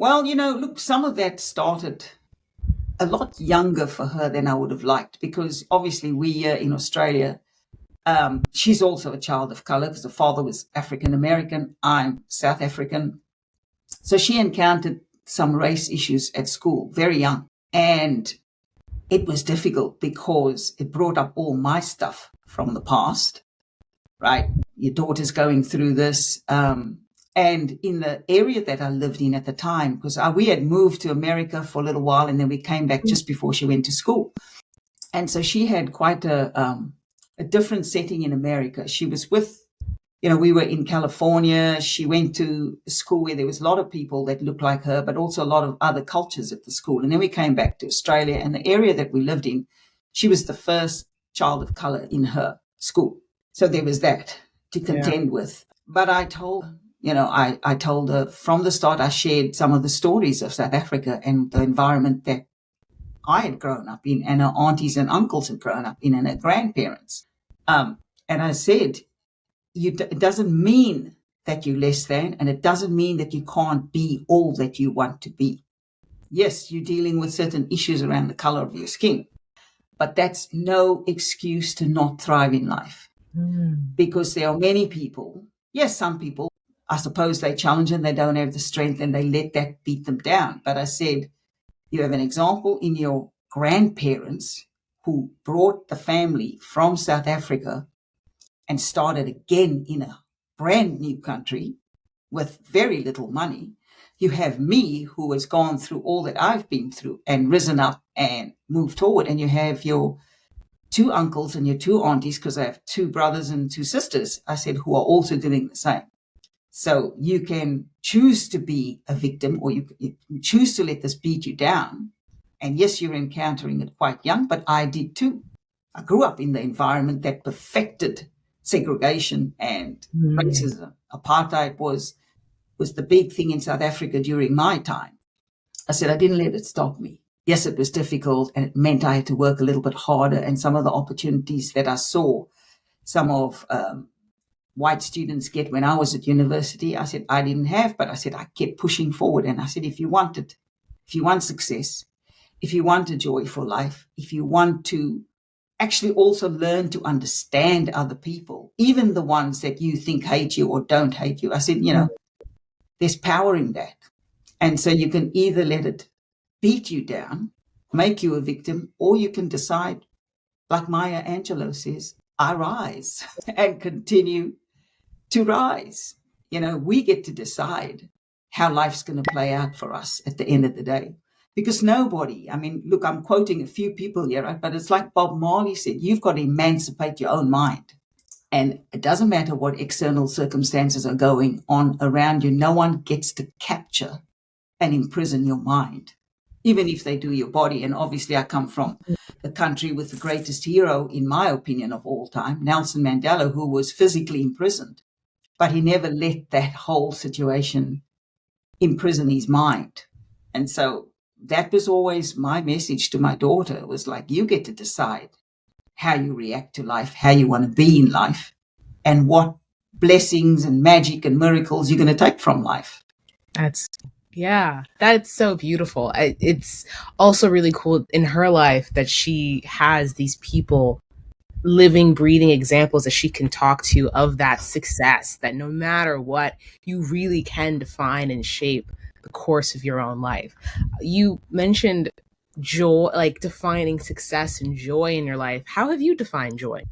Well, look, some of that started a lot younger for her than I would have liked, because obviously we here in Australia, she's also a child of color because the father was African American. I'm South African. So she encountered some race issues at school very young. And it was difficult because it brought up all my stuff from the past, right? Your daughter's going through this. And in the area that I lived in at the time, because we had moved to America for a little while and then we came back just before she went to school. And so she had quite a different setting in America. She was with, we were in California. She went to a school where there was a lot of people that looked like her, but also a lot of other cultures at the school. And then we came back to Australia, and the area that we lived in, she was the first child of color in her school. So there was that to contend with. But I told her, I told her from the start, I shared some of the stories of South Africa and the environment that I had grown up in, and her aunties and uncles had grown up in, and her grandparents. And I said, it doesn't mean that you're less than, and it doesn't mean that you can't be all that you want to be. Yes, you're dealing with certain issues around the color of your skin, but that's no excuse to not thrive in life. Because there are many people, yes, some people, I suppose they challenge and they don't have the strength and they let that beat them down. But I said, you have an example in your grandparents who brought the family from South Africa and started again in a brand new country with very little money. You have me, who has gone through all that I've been through and risen up and moved forward. And you have your two uncles and your two aunties, because I have two brothers and two sisters, I said, who are also doing the same. So you can choose to be a victim, or you choose to let this beat you down. And yes, you're encountering it quite young, but I did too. I grew up in the environment that perfected segregation and racism. Apartheid was the big thing in South Africa during my time. I said, I didn't let it stop me. Yes, it was difficult, and it meant I had to work a little bit harder. And some of the opportunities that I saw some of white students get when I was at university, I said I didn't have, but I said I kept pushing forward. And I said, if you want success, if you want a joyful life, if you want to actually also learn to understand other people, even the ones that you think hate you or don't hate you, I said, there's power in that. And so you can either let it beat you down, make you a victim, or you can decide, like Maya Angelou says, I rise and continue to rise. We get to decide how life's going to play out for us at the end of the day. Because nobody, look, I'm quoting a few people here, right? But it's like Bob Marley said, you've got to emancipate your own mind. And it doesn't matter what external circumstances are going on around you. No one gets to capture and imprison your mind, even if they do your body. And obviously I come from the country with the greatest hero, in my opinion, of all time, Nelson Mandela, who was physically imprisoned, but he never let that whole situation imprison his mind. And so that was always my message to my daughter. It was like, you get to decide how you react to life, how you want to be in life, and what blessings and magic and miracles you're going to take from life. That's so beautiful. It's also really cool in her life that she has these people, living, breathing examples that she can talk to of that success, that no matter what, you really can define and shape the course of your own life. You mentioned joy, like defining success and joy in your life. How have you defined joy?